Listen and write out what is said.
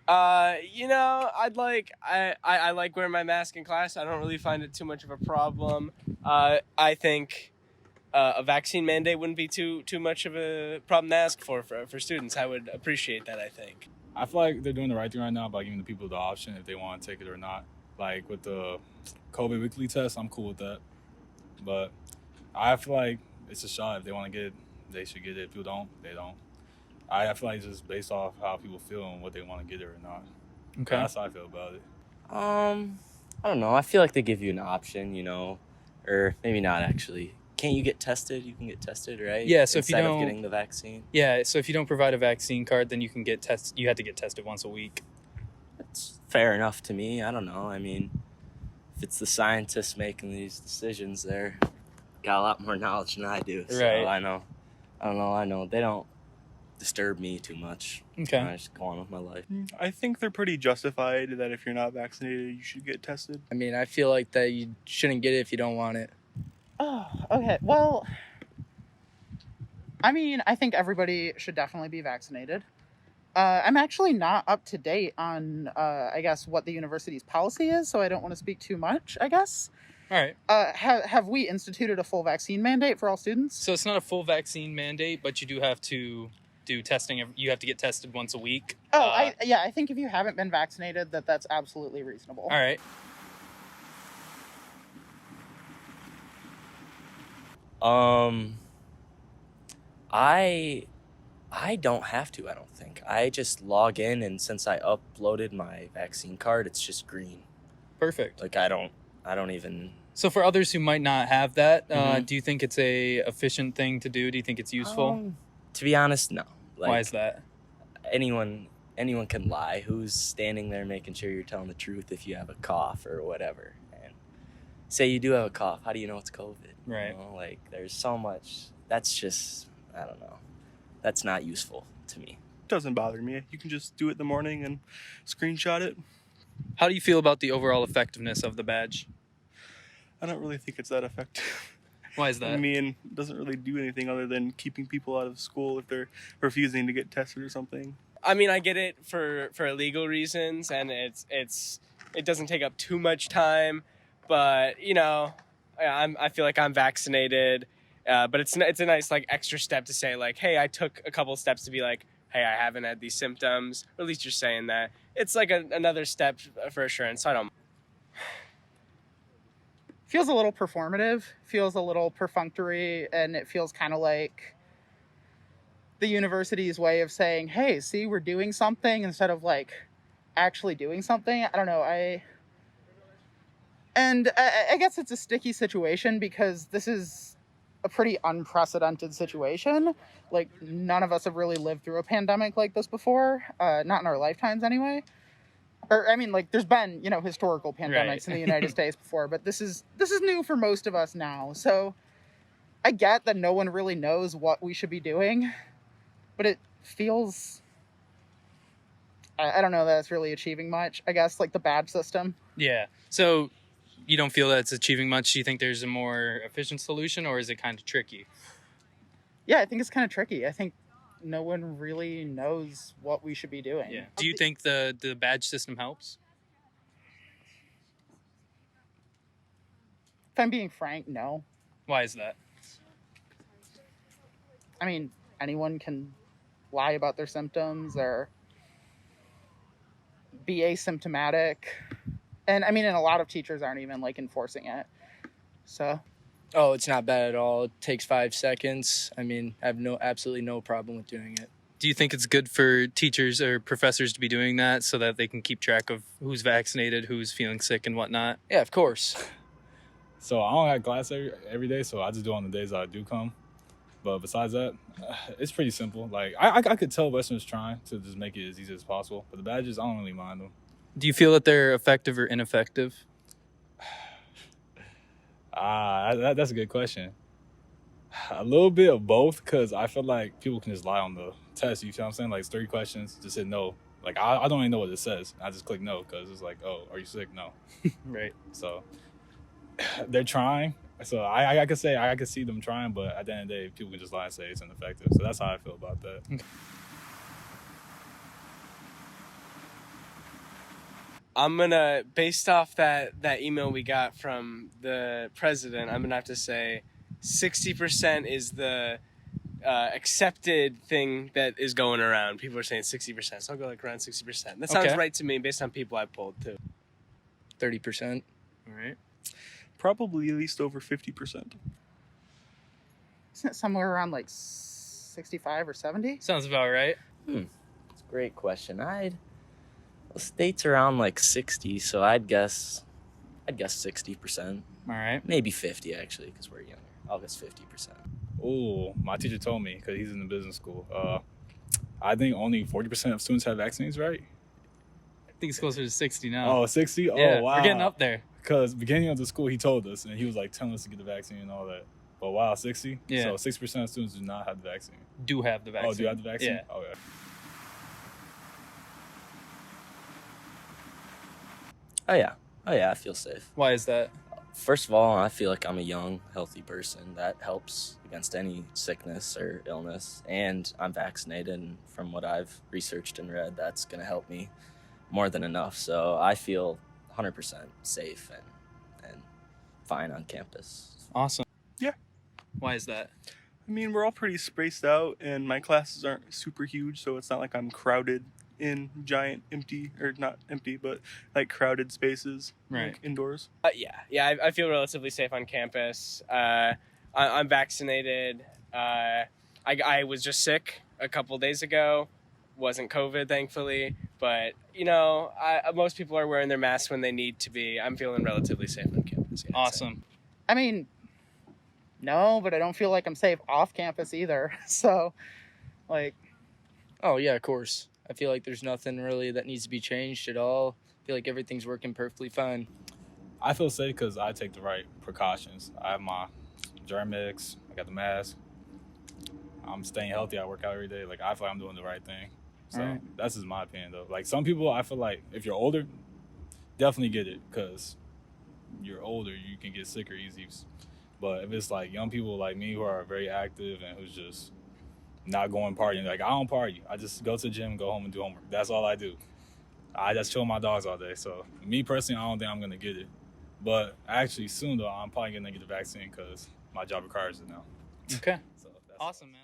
I like wearing my mask in class. I don't really find it too much of a problem. I think a vaccine mandate wouldn't be too much of a problem to ask for students. I would appreciate that, I think. I feel like they're doing the right thing right now by giving the people the option if they want to take it or not. Like with the COVID weekly test, I'm cool with that. But I feel like it's a shot. If they want to get it, they should get it. If people don't, they don't. I feel like it's just based off how people feel and what they want to get it or not. Okay. That's how I feel about it. I don't know. I feel like they give you an option, or maybe not actually. Can't you get tested? You can get tested, right? Yeah, so if you Instead don't- of getting the vaccine. Yeah, so if you don't provide a vaccine card, then you can get tested. You have to get tested once a week. That's fair enough to me. I don't know. I mean, if it's the scientists making these decisions, they're got a lot more knowledge than I do. So Right. I know. They don't disturb me too much. Okay. I just go on with my life. I think they're pretty justified that if you're not vaccinated, you should get tested. I mean, I feel like that you shouldn't get it if you don't want it. Oh, okay. Well, I mean, I think everybody should definitely be vaccinated. I'm actually not up to date on, I guess, what the university's policy is, so I don't want to speak too much, I guess. All right. Have we instituted a full vaccine mandate for all students? So it's not a full vaccine mandate, but you do have to do testing. You have to get tested once a week. I think if you haven't been vaccinated, that's absolutely reasonable. All right. I don't have to, I don't think. I just log in, and since I uploaded my vaccine card, it's just green. Perfect. Like I don't even. So for others who might not have that, Mhm. do you think it's a efficient thing to do? Do you think it's useful? To be honest, no. Like, Why is that? anyone can lie. Who's standing there making sure you're telling the truth if you have a cough or whatever? And say you do have a cough, how do you know it's COVID? Right. Like there's so much. That's just, I don't know. That's not useful to me. Doesn't bother me. You can just do it in the morning and screenshot it. How do you feel about the overall effectiveness of the badge? I don't really think it's that effective. Why is that? I mean, it doesn't really do anything other than keeping people out of school if they're refusing to get tested or something. I mean, I get it for legal reasons, and it doesn't take up too much time, but I feel like I'm vaccinated, but it's a nice like extra step to say like, hey, I took a couple steps to be like, hey, I haven't had these symptoms, or at least you're saying that. It's like another step for assurance. So I don't. Feels a little performative, feels a little perfunctory, and it feels kind of like the university's way of saying, hey, see, we're doing something, instead of like actually doing something. I don't know. I guess it's a sticky situation because this is a pretty unprecedented situation. Like, none of us have really lived through a pandemic like this before, not in our lifetimes anyway. Or, I mean, like, there's been, historical pandemics in the United States before, but this is new for most of us now. So I get that no one really knows what we should be doing, but it feels, I don't know that it's really achieving much, I guess, like the badge system. Yeah. So you don't feel that it's achieving much? Do you think there's a more efficient solution, or is it kind of tricky? Yeah, I think it's kind of tricky. I think no one really knows what we should be doing. Yeah. Do you think the badge system helps? If I'm being frank, no. Why is that? I mean, anyone can lie about their symptoms or be asymptomatic. And I mean, and a lot of teachers aren't even like enforcing it. So. Oh, it's not bad at all. It takes 5 seconds. I mean, I have absolutely no problem with doing it. Do you think it's good for teachers or professors to be doing that so that they can keep track of who's vaccinated, who's feeling sick and whatnot? Yeah, of course. So I don't have class every day, so I just do it on the days that I do come. But besides that, it's pretty simple. Like, I could tell Western's trying to just make it as easy as possible. But the badges, I don't really mind them. Do you feel that they're effective or ineffective? That's a good question. A little bit of both, because I feel like people can just lie on the test. You feel what I'm saying? Like, it's 3 questions, just hit no. Like, I don't even know what it says. I just click no, because it's like, oh, are you sick? No. Right. So they're trying. So I could say I could see them trying, but at the end of the day, people can just lie and say it's ineffective. So that's how I feel about that. I'm gonna, based off that email we got from the president, I'm gonna have to say 60% is the accepted thing that is going around. People are saying 60%, so I'll go like around 60%. That sounds Okay. right to me based on people I polled too. 30%. All right. Probably at least over 50%. Isn't it somewhere around like 65 or 70? Sounds about right. It's a great question. The state's around like 60, so I'd guess 60%. All right. Maybe 50 actually, because we're younger. I'll guess 50%. Oh, my teacher told me because he's in the business school. I think only 40% of students have vaccines, right? I think it's closer to 60 now. Oh, 60? yeah, Oh, wow. we're getting up there. Because beginning of the school, he told us, and he was like telling us to get the vaccine and all that. But wow, 60? Yeah. So 60% of students do not have the vaccine. Do have the vaccine. Oh, do you have the vaccine? Yeah. Okay. Oh yeah, I feel safe. Why is that? First of all, I feel like I'm a young, healthy person. That helps against any sickness or illness. And I'm vaccinated, and from what I've researched and read, that's going to help me more than enough. So I feel 100% safe and fine on campus. Awesome. Yeah. Why is that? I mean, we're all pretty spaced out, and my classes aren't super huge, so it's not like I'm crowded in giant empty, or not empty, but like crowded spaces, Right. like indoors. Yeah, I feel relatively safe on campus. I'm vaccinated. I was just sick a couple days ago. Wasn't COVID, thankfully. But, most people are wearing their masks when they need to be. I'm feeling relatively safe on campus. Yeah, I'd say. Awesome. I mean, no, but I don't feel like I'm safe off campus either. So, like, Oh, yeah, of course. I feel like there's nothing really that needs to be changed at all. I feel like everything's working perfectly fine. I feel safe because I take the right precautions. I have my Germ-X, I got the mask. I'm staying healthy. I work out every day. Like, I feel like I'm doing the right thing. So All right. that's just my opinion, though. Like, some people, I feel like if you're older, definitely get it because you're older, you can get sicker easy. But if it's like young people like me who are very active and who's just not going partying, like I don't party. I just go to the gym, go home and do homework. That's all I do. I just chill with my dogs all day. So me personally, I don't think I'm going to get it. But actually soon, though, I'm probably going to get the vaccine because my job requires it now. Okay. So that's Awesome, man.